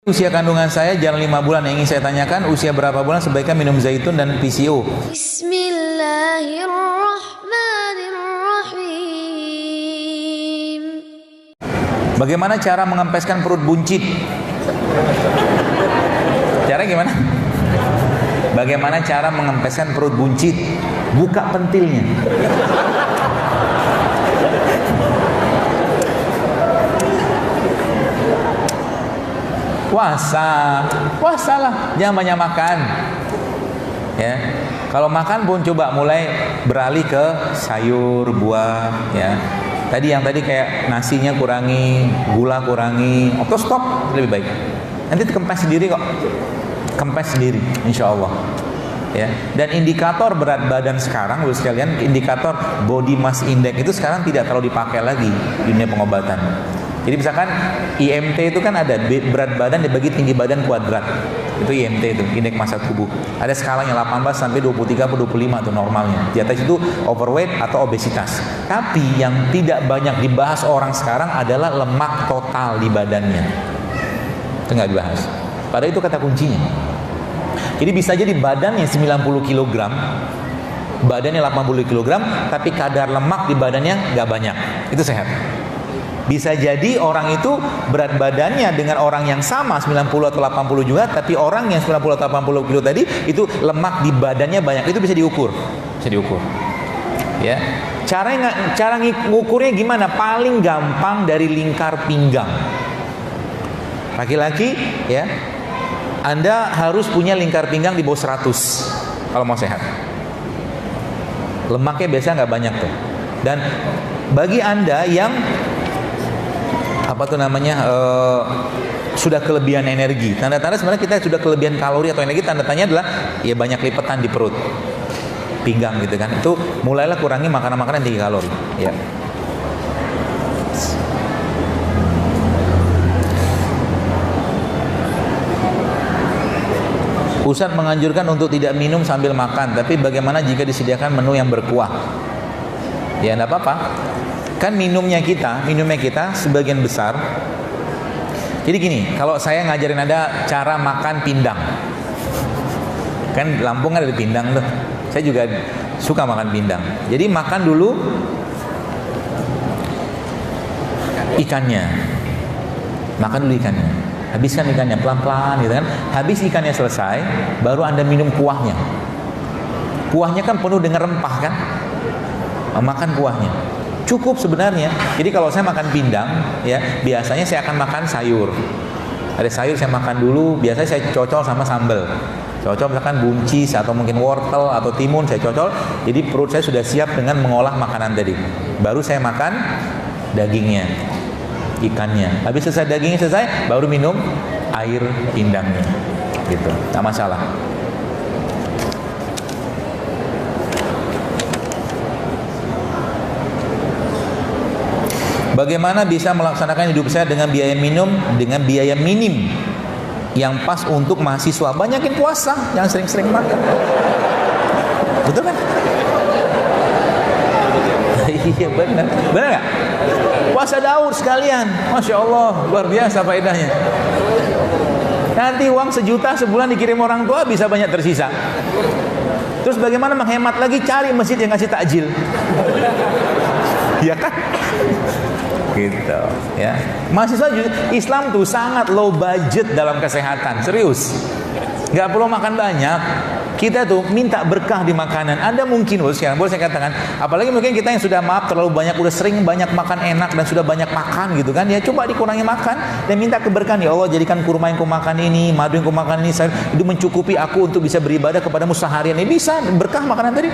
Usia kandungan saya jalan 5 bulan. Yang ingin saya tanyakan, usia berapa bulan sebaiknya minum zaitun dan PCO? Bismillahirrahmanirrahim. Bagaimana cara mengempeskan perut buncit? Cara gimana? Bagaimana cara mengempeskan perut buncit? Buka pentilnya. Puasalah, jangan banyak makan. Ya, kalau makan pun coba mulai beralih ke sayur, buah. Ya, yang tadi kayak nasinya kurangi, gula kurangi, atau stop lebih baik. Nanti kempes sendiri kok, kempes sendiri, insya Allah. Ya, dan indikator berat badan sekarang, Bapak sekalian, indikator body mass index itu sekarang tidak terlalu dipakai lagi di dunia pengobatan. Jadi misalkan IMT itu kan ada berat badan dibagi tinggi badan kuadrat. Itu IMT itu, indeks massa tubuh. Ada skalanya 18 sampai 23 atau 25 itu normalnya. Di atas itu overweight atau obesitas. Tapi yang tidak banyak dibahas orang sekarang adalah lemak total di badannya. Itu nggak dibahas. Padahal itu kata kuncinya. Jadi bisa jadi badannya 90 kg, badannya 80 kg, tapi kadar lemak di badannya nggak banyak. Itu sehat. Bisa jadi orang itu berat badannya dengan orang yang sama 90 atau 80 juga, tapi orang yang 90 atau 80 kilo tadi itu lemak di badannya banyak. Itu bisa diukur. Ya. Cara ngukurnya gimana? Paling gampang dari lingkar pinggang. Laki-laki ya, Anda harus punya lingkar pinggang di bawah 100 kalau mau sehat. Lemaknya biasa nggak banyak tuh. Dan bagi Anda yang sudah kelebihan energi, tanda-tanda sebenarnya kita sudah kelebihan kalori atau energi, tanda-tandanya adalah ya banyak lipatan di perut pinggang gitu kan. Itu mulailah kurangi makanan-makanan tinggi kalori ya. Ustadz menganjurkan untuk tidak minum sambil makan, tapi bagaimana jika disediakan menu yang berkuah? Ya enggak apa-apa. Kan minumnya kita sebagian besar. Jadi gini, kalau saya ngajarin Anda cara makan pindang, kan Lampung ada pindang tuh. Saya juga suka makan pindang. Jadi makan dulu ikannya, habiskan ikannya pelan-pelan gitu kan. Habis ikannya selesai, baru Anda minum kuahnya. Kuahnya kan penuh dengan rempah kan, makan kuahnya. Cukup sebenarnya. Jadi kalau saya makan pindang, ya biasanya saya akan makan sayur. Ada sayur saya makan dulu. Biasanya saya cocol sama sambal. Cocol misalkan buncis atau mungkin wortel atau timun saya cocol. Jadi perut saya sudah siap dengan mengolah makanan tadi. Baru saya makan dagingnya, ikannya. Habis selesai dagingnya selesai, baru minum air pindangnya. Gitu. Tak masalah. Bagaimana bisa melaksanakan hidup saya dengan biaya minim yang pas untuk mahasiswa? Banyakin puasa, jangan sering-sering makan. Betul kan? Iya benar. Benar nggak? Puasa Daud sekalian, masya Allah, luar biasa faedahnya. Nanti uang 1 juta sebulan dikirim orang tua bisa banyak tersisa. Terus bagaimana menghemat lagi? Cari masjid yang ngasih takjil. Ya kan? Gitu ya. Mahasiswa Islam tuh sangat low budget dalam kesehatan, serius. Nggak perlu makan banyak. Kita tuh minta berkah di makanan. Anda mungkin sekarang boleh saya katakan, apalagi mungkin kita yang sudah terlalu banyak, udah sering banyak makan enak dan sudah banyak makan gitu kan, ya coba dikurangi makan dan minta keberkahan. Ya Allah, jadikan kurma yang ku makan ini, madu yang ku makan ini, itu mencukupi aku untuk bisa beribadah kepadamu seharian. Ini bisa berkah makanan tadi.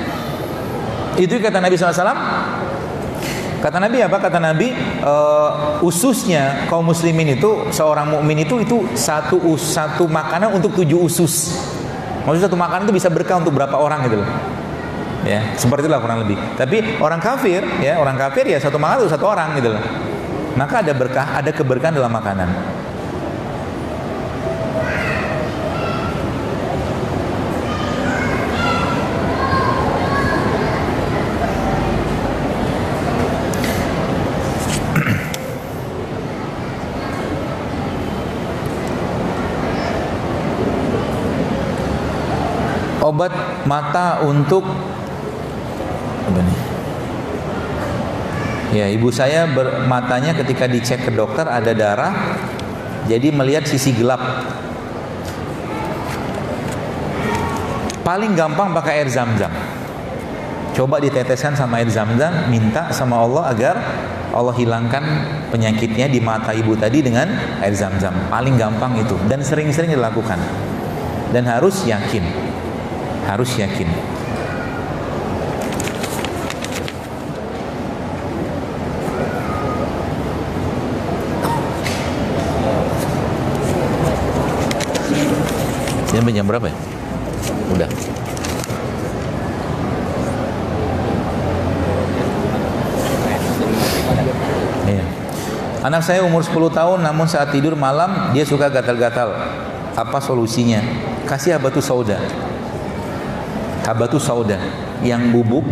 Itu kata Nabi SAW. Kata Nabi apa? Kata Nabi ususnya kaum muslimin itu, seorang mukmin itu satu makanan untuk 7 usus. Maksudnya satu makanan itu bisa berkah untuk berapa orang gitu loh. Ya, seperti itulah kurang lebih. Tapi orang kafir ya satu makanan untuk 1 orang gitu loh. Maka ada berkah, ada keberkahan dalam makanan. Obat mata untuk apa nih? Ya, ibu saya matanya ketika dicek ke dokter ada darah, jadi melihat sisi gelap. Paling gampang pakai air zam-zam. Coba diteteskan sama air zam-zam, minta sama Allah agar Allah hilangkan penyakitnya di mata ibu tadi dengan air zam-zam. Paling gampang itu dan sering-sering dilakukan. Dan harus yakin. Harus yakin. Ini jam berapa ya? Udah. Iya. Anak saya umur 10 tahun namun saat tidur malam dia suka gatal-gatal. Apa solusinya? Kasih habatus sauda. Habatus sauda yang bubuk,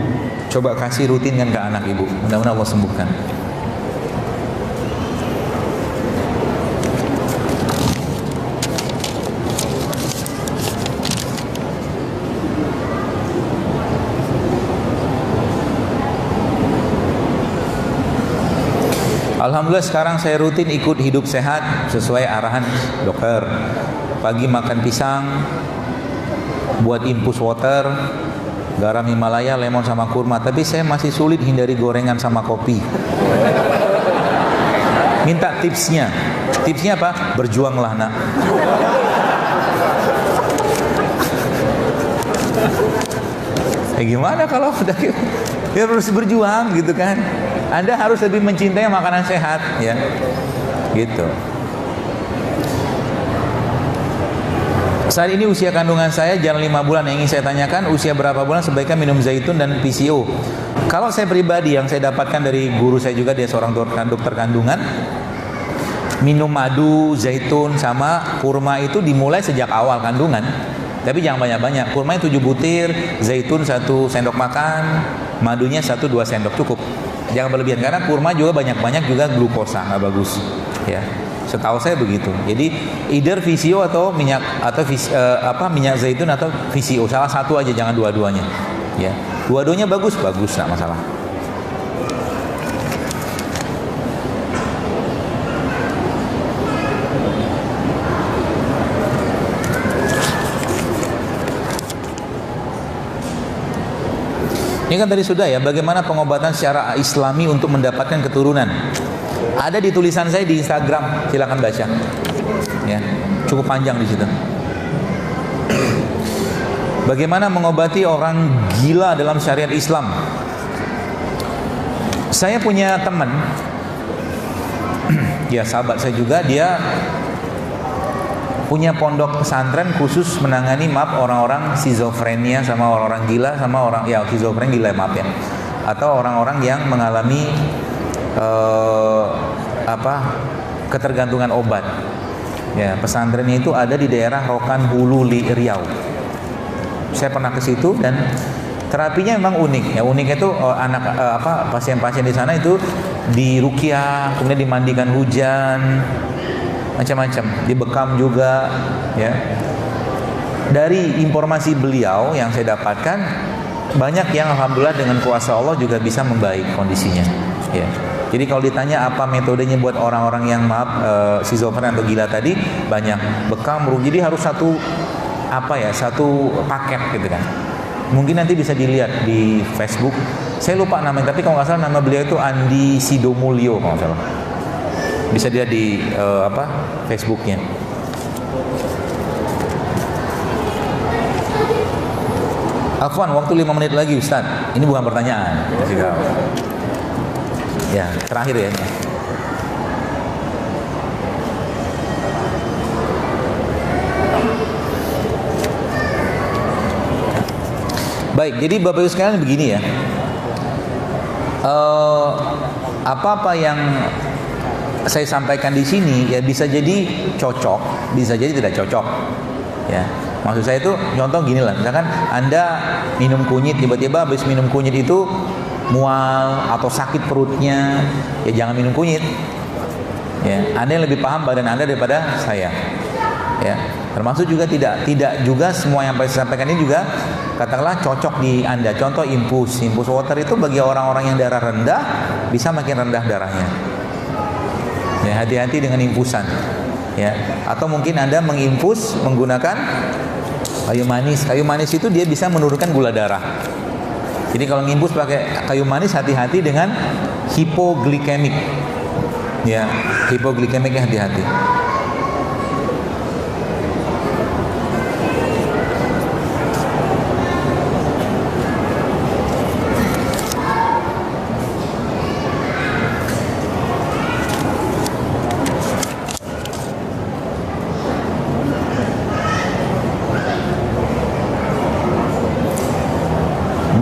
coba kasih rutinkan ke anak ibu. Mudah-mudahan Allah sembuhkan. Alhamdulillah sekarang saya rutin ikut hidup sehat sesuai arahan dokter. Pagi makan pisang, buat infus water, garam Himalaya, lemon sama kurma. Tapi saya masih sulit hindari gorengan sama kopi. Minta tipsnya. Tipsnya apa? Berjuanglah nak. Gimana kalau udah ya harus berjuang gitu kan? Anda harus lebih mencintai makanan sehat, ya, gitu. Saat ini usia kandungan saya jalan 5 bulan. Yang ingin saya tanyakan, usia berapa bulan sebaiknya minum zaitun dan PCO? Kalau saya pribadi yang saya dapatkan dari guru saya juga, dia seorang dokter kandungan, minum madu, zaitun sama kurma itu dimulai sejak awal kandungan. Tapi jangan banyak-banyak. Kurmanya 7 butir, zaitun 1 sendok makan, madunya 1-2 sendok cukup. Jangan berlebihan karena kurma juga banyak-banyak juga glukosa, nggak bagus. Ya, setahu saya begitu. Jadi either VCO atau minyak atau minyak zaitun atau VCO, salah satu aja, jangan dua-duanya. Ya, dua-duanya bagus, nggak masalah. Ini kan tadi sudah ya, bagaimana pengobatan secara islami untuk mendapatkan keturunan. Ada di tulisan saya di Instagram, silakan baca. Ya, cukup panjang di situ. Bagaimana mengobati orang gila dalam syariat Islam? Saya punya teman, ya sahabat saya juga, dia punya pondok pesantren khusus menangani orang-orang skizofrenia sama orang-orang gila sama orang ya skizofrenia gila maaf ya, atau orang-orang yang mengalami ketergantungan obat. Ya, pesantrennya itu ada di daerah Rokan Hulu Riau. Saya pernah ke situ dan terapinya memang unik. Ya, uniknya itu pasien-pasien di sana itu diruqyah, kemudian dimandikan hujan, macam-macam, dibekam juga, ya. Dari informasi beliau yang saya dapatkan, banyak yang alhamdulillah dengan kuasa Allah juga bisa membaik kondisinya, ya. Jadi kalau ditanya apa metodenya buat orang-orang yang skizofren atau gila tadi, banyak bekam, jadi harus satu paket gitu kan. Mungkin nanti bisa dilihat di Facebook, saya lupa namanya, tapi kalau nggak salah nama beliau itu Andi Sidomulyo kalau nggak salah. Bisa dilihat di Facebooknya. Afwan, waktu 5 menit lagi Ustaz. Ini bukan pertanyaan. Ya, terakhir ya. Baik, jadi Bapak Ibu sekalian begini ya. Apa-apa yang saya sampaikan di sini ya bisa jadi cocok, bisa jadi tidak cocok. Ya, maksud saya itu contoh gini lah, misalkan Anda minum kunyit, tiba-tiba habis minum kunyit itu mual atau sakit perutnya, ya jangan minum kunyit. Ya, Anda yang lebih paham badan Anda daripada saya. Ya, Termasuk juga tidak juga semua yang saya sampaikan ini juga katakanlah cocok di Anda. Contoh infus water itu bagi orang-orang yang darah rendah bisa makin rendah darahnya. Ya, hati-hati dengan infusan. Ya, atau mungkin Anda menginfus menggunakan kayu manis. Kayu manis itu dia bisa menurunkan gula darah. Jadi kalau nginfus pakai kayu manis hati-hati dengan hipoglikemik. Ya, hipoglikemiknya hati-hati.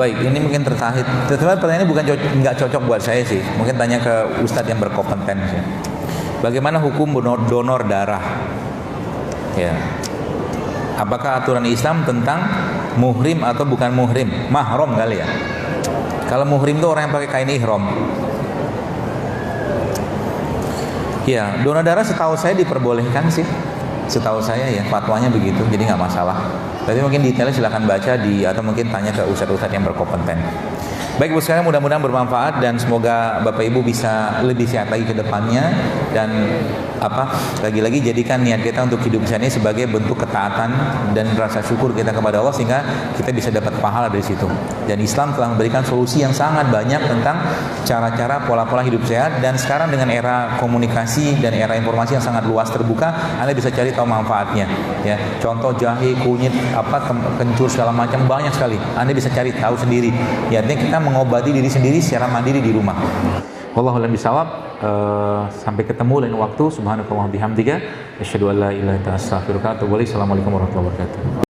Baik, ini mungkin terkait. Tetapi pertanyaan ini bukan nggak cocok buat saya sih. Mungkin tanya ke Ustadz yang berkompetensi. Bagaimana hukum donor darah? Ya, apakah aturan Islam tentang muhrim atau bukan muhrim? Mahram kali ya. Kalau muhrim itu orang yang pakai kain ihram. Ya, donor darah setahu saya diperbolehkan sih. Setahu saya ya, fatwanya begitu, jadi nggak masalah. Tapi mungkin detailnya silahkan baca atau mungkin tanya ke ustadz-ustadz yang berkompeten. Baik Bu sekalian, mudah-mudahan bermanfaat dan semoga Bapak Ibu bisa lebih sehat lagi ke depannya dan lagi-lagi jadikan niat kita untuk hidup di sini sebagai bentuk ketaatan dan rasa syukur kita kepada Allah sehingga kita bisa dapat pahala dari situ. Dan Islam telah memberikan solusi yang sangat banyak tentang cara-cara pola-pola hidup sehat dan sekarang dengan era komunikasi dan era informasi yang sangat luas terbuka, Anda bisa cari tahu manfaatnya. Ya, contoh jahe, kunyit, kencur segala macam banyak sekali. Anda bisa cari tahu sendiri. Ya, artinya kita mengobati diri sendiri secara mandiri di rumah. Wallahu a'lam bishawab. Sampai ketemu lain waktu. Subhanakallahumma bihamdika asyhadu an la ilaha illa anta astaghfiruka wa atubu ilaik. Assalamualaikum warahmatullahi wabarakatuh.